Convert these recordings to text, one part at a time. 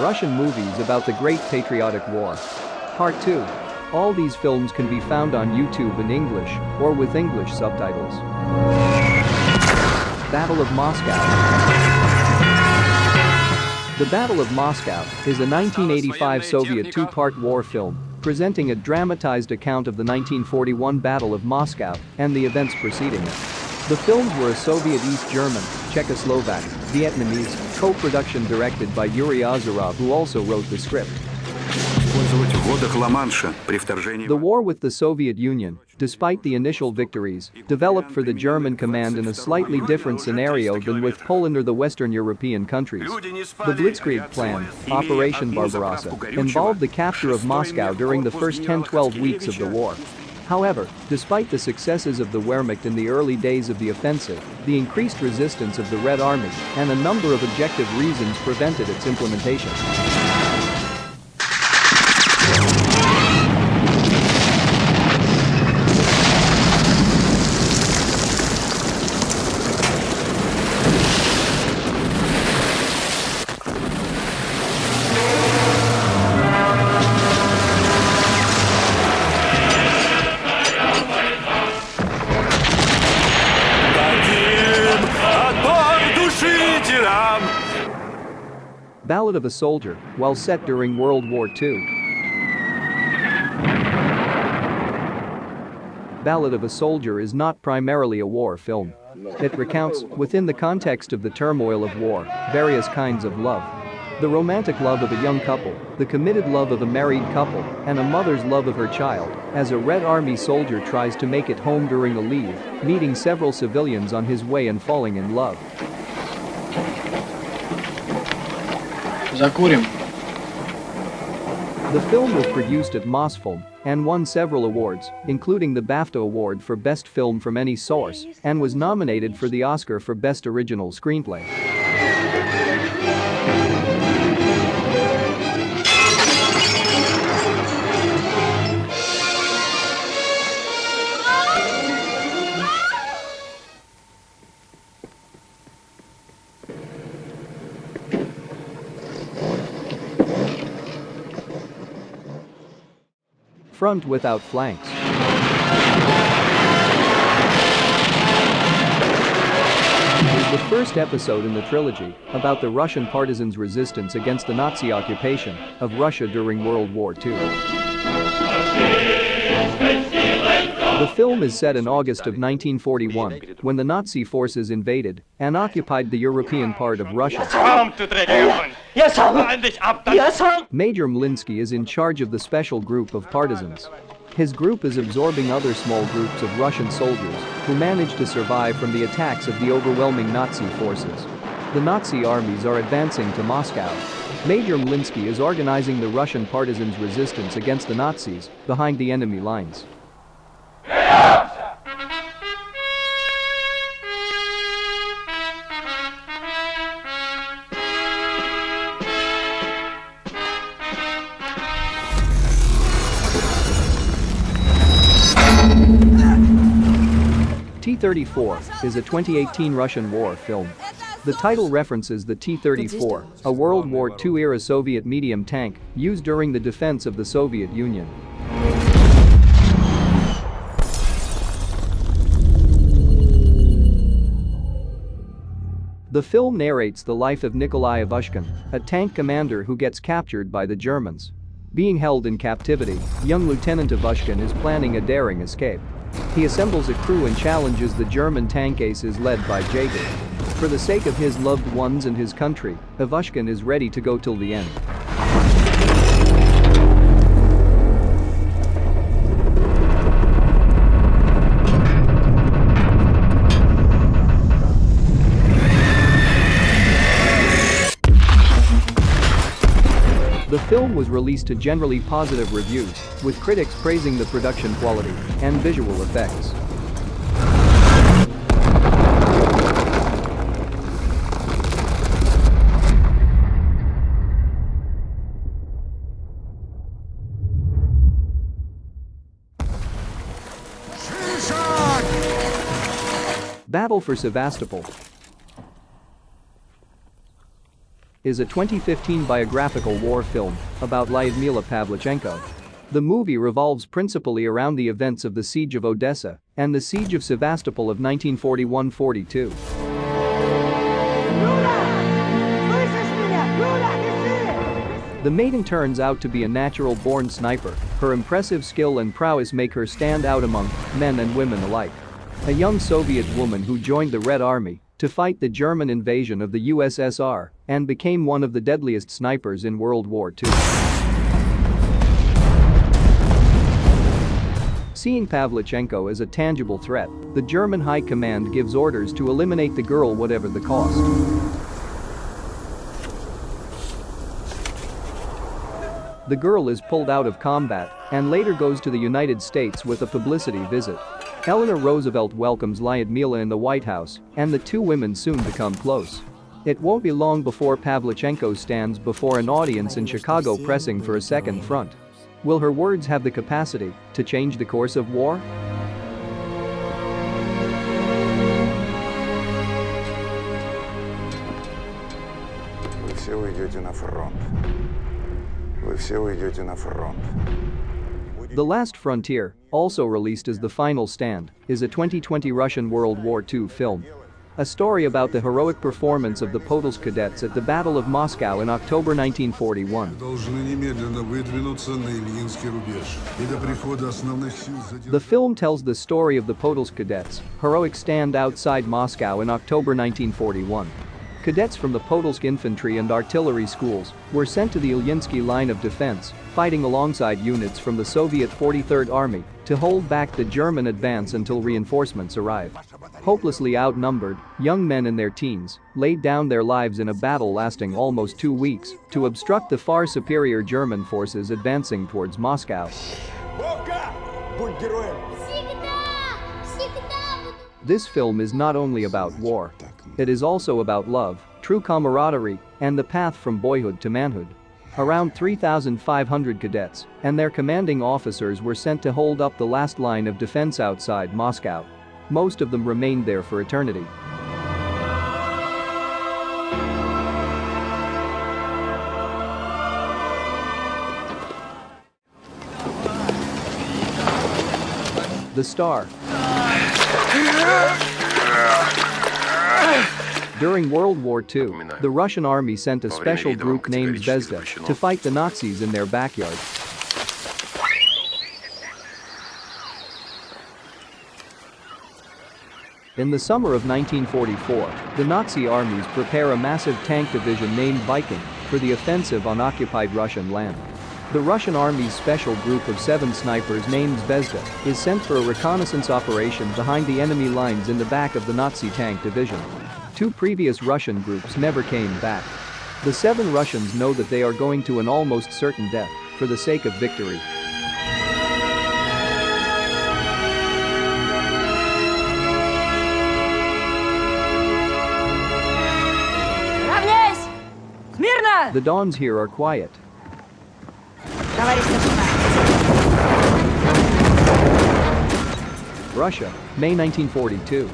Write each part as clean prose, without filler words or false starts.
Russian movies about the Great Patriotic War. Part 2. All these films can be found on YouTube in English or with English subtitles. Battle of Moscow. The Battle of Moscow is a 1985 Soviet two-part war film presenting a dramatized account of the 1941 Battle of Moscow and the events preceding it. The films were a Soviet East German, Czechoslovak, Vietnamese co-production directed by Yuri Ozerov, who also wrote the script. The war with the Soviet Union, despite the initial victories, developed for the German command in a slightly different scenario than with Poland or the Western European countries. The Blitzkrieg plan, Operation Barbarossa, involved the capture of Moscow during the first 10-12 weeks of the war. However, despite the successes of the Wehrmacht in the early days of the offensive, the increased resistance of the Red Army and a number of objective reasons prevented its implementation. Ballad of a Soldier, while set during World War II. Ballad of a Soldier is not primarily a war film. It recounts, within the context of the turmoil of war, various kinds of love. The romantic love of a young couple, the committed love of a married couple, and a mother's love of her child, as a Red Army soldier tries to make it home during a leave, meeting several civilians on his way and falling in love. Закурим. The film was produced at Mosfilm and won several awards, including the BAFTA Award for Best Film from Any Source, and was nominated for the Oscar for Best Original Screenplay. Front without flanks. Is the first episode in the trilogy about the Russian partisans' resistance against the Nazi occupation of Russia during World War II. The film is set in August of 1941, when the Nazi forces invaded and occupied the European part of Russia. Major Mlinsky is in charge of the special group of partisans. His group is absorbing other small groups of Russian soldiers who manage to survive from the attacks of the overwhelming Nazi forces. The Nazi armies are advancing to Moscow. Major Mlinsky is organizing the Russian partisans' resistance against the Nazis behind the enemy lines. T-34 is a 2018 Russian war film. The title references the T-34, a World War II-era Soviet medium tank used during the defense of the Soviet Union. The film narrates the life of Nikolai Ivushkin, a tank commander who gets captured by the Germans. Being held in captivity, young Lieutenant Ivushkin is planning a daring escape. He assembles a crew and challenges the German tank aces led by Jaeger. For the sake of his loved ones and his country, Ivushkin is ready to go till the end. The film was released to generally positive reviews, with critics praising the production quality and visual effects. Battle for Sevastopol. is a 2015 biographical war film about Lyudmila Pavlichenko. The movie revolves principally around the events of the Siege of Odessa and the Siege of Sevastopol of 1941-42. The maiden turns out to be a natural-born sniper. Her impressive skill and prowess make her stand out among men and women alike. A young Soviet woman who joined the Red Army to fight the German invasion of the USSR and became one of the deadliest snipers in World War II. Seeing Pavlichenko as a tangible threat, the German High Command gives orders to eliminate the girl whatever the cost. The girl is pulled out of combat and later goes to the United States with a publicity visit. Eleanor Roosevelt welcomes Lyudmila in the White House, and the two women soon become close. It won't be long before Pavlichenko stands before an audience in Chicago pressing for a second front. Will her words have the capacity to change the course of war? Вы все уйдете на фронт. Вы все уйдете на фронт. The Last Frontier, also released as The Final Stand, is a 2020 Russian World War II film. A story about the heroic performance of the Podolsk cadets at the Battle of Moscow in October 1941. The film tells the story of the Podolsk cadets' heroic stand outside Moscow in October 1941. Cadets from the Podolsk infantry and artillery schools were sent to the Ilyinsky line of defense, fighting alongside units from the Soviet 43rd Army to hold back the German advance until reinforcements arrived. Hopelessly outnumbered, young men in their teens laid down their lives in a battle lasting almost 2 weeks to obstruct the far superior German forces advancing towards Moscow. This film is not only about war. It is also about love, true camaraderie, and the path from boyhood to manhood. Around 3,500 cadets and their commanding officers were sent to hold up the last line of defense outside Moscow. Most of them remained there for eternity. The Star. During World War II, the Russian army sent a special group named Zvezda to fight the Nazis in their backyard. In the summer of 1944, the Nazi armies prepare a massive tank division named Viking for the offensive on occupied Russian land. The Russian Army's special group of 7 snipers named Zvezda is sent for a reconnaissance operation behind the enemy lines in the back of the Nazi tank division. 2 previous Russian groups never came back. The 7 Russians know that they are going to an almost certain death for the sake of victory. The dawns here are quiet. Russia, May 1942.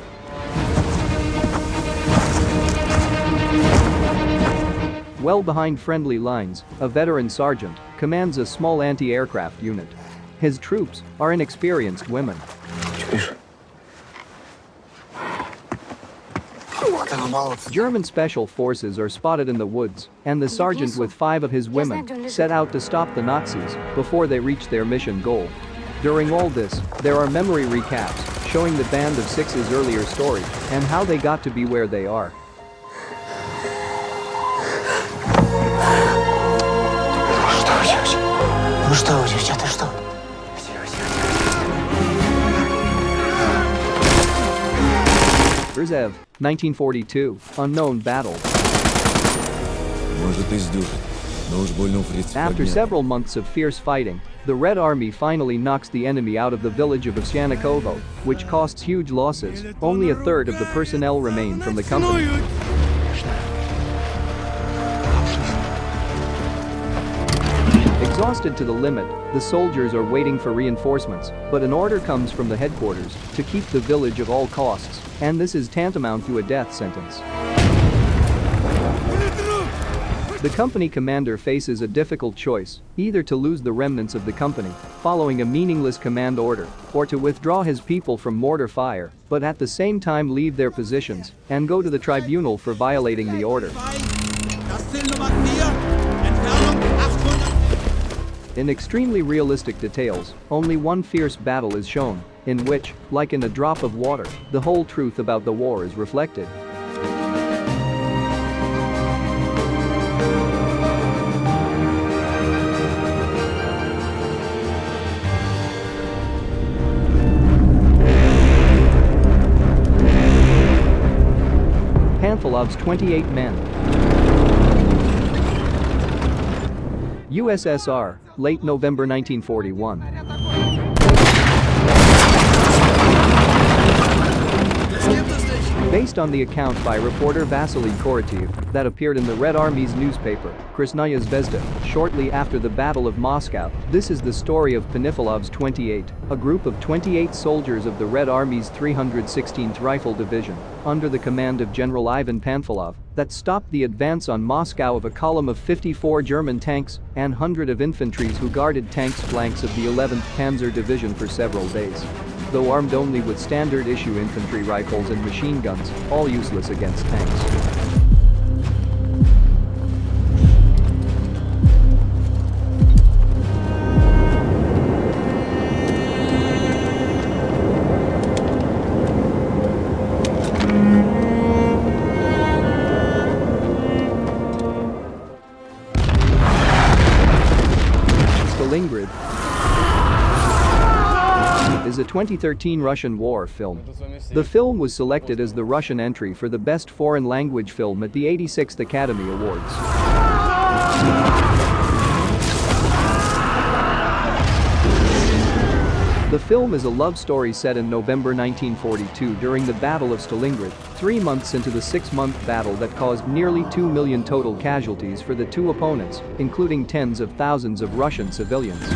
Well behind friendly lines, a veteran sergeant commands a small anti-aircraft unit. His troops are inexperienced women. German special forces are spotted in the woods, and the sergeant with 5 of his women set out to stop the Nazis before they reach their mission goal. During all this, there are memory recaps showing the Band of Six's earlier story and how they got to be where they are. Rzhev, 1942, unknown battle. After several months of fierce fighting, the Red Army finally knocks the enemy out of the village of Ovsyanikovo, which costs huge losses. Only a third of the personnel remain from the company. Exhausted to the limit, the soldiers are waiting for reinforcements, but an order comes from the headquarters to keep the village at all costs, and this is tantamount to a death sentence. The company commander faces a difficult choice, either to lose the remnants of the company, following a meaningless command order, or to withdraw his people from mortar fire, but at the same time leave their positions and go to the tribunal for violating the order. In extremely realistic details, only one fierce battle is shown, in which, like in a drop of water, the whole truth about the war is reflected. Panfilov's 28 men. USSR, late November 1941. Based on the account by reporter Vasily Korotiv that appeared in the Red Army's newspaper, Krasnaya Zvezda, shortly after the Battle of Moscow, this is the story of Panfilov's 28, a group of 28 soldiers of the Red Army's 316th Rifle Division, under the command of General Ivan Panfilov, that stopped the advance on Moscow of a column of 54 German tanks and 100 of infantry who guarded tanks' flanks of the 11th Panzer Division for several days. Though armed only with standard-issue infantry rifles and machine guns, all useless against tanks. Stalingrad is a 2013 Russian war film. The film was selected as the Russian entry for the Best Foreign Language Film at the 86th Academy Awards. The film is a love story set in November 1942 during the Battle of Stalingrad, 3 months into the 6-month battle that caused nearly 2 million total casualties for the two opponents, including tens of thousands of Russian civilians.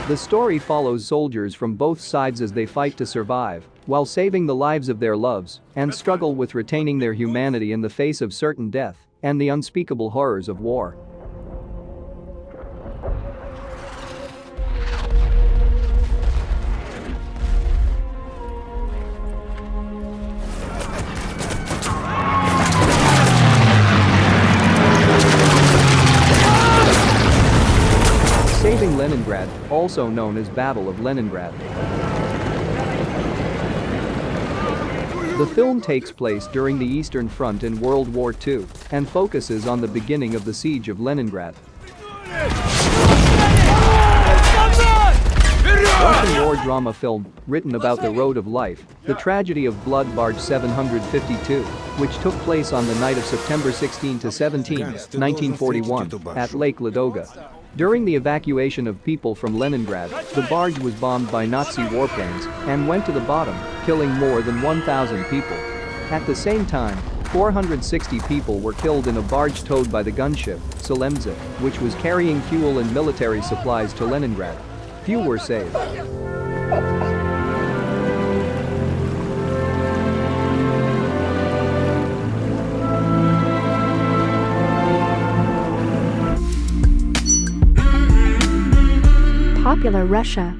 The story follows soldiers from both sides as they fight to survive, while saving the lives of their loves, and struggle with retaining their humanity in the face of certain death and the unspeakable horrors of war. Saving Leningrad, also known as Battle of Leningrad. The film takes place during the Eastern Front in World War II and focuses on the beginning of the siege of Leningrad. Russian war drama film, written about the road of life, the tragedy of Blood Barge 752, which took place on the night of September 16 to 17, 1941, at Lake Ladoga. During the evacuation of people from Leningrad, the barge was bombed by Nazi warplanes and went to the bottom, killing more than 1,000 people. At the same time, 460 people were killed in a barge towed by the gunship, Rzhev, which was carrying fuel and military supplies to Leningrad. Few were saved. Popular Russia.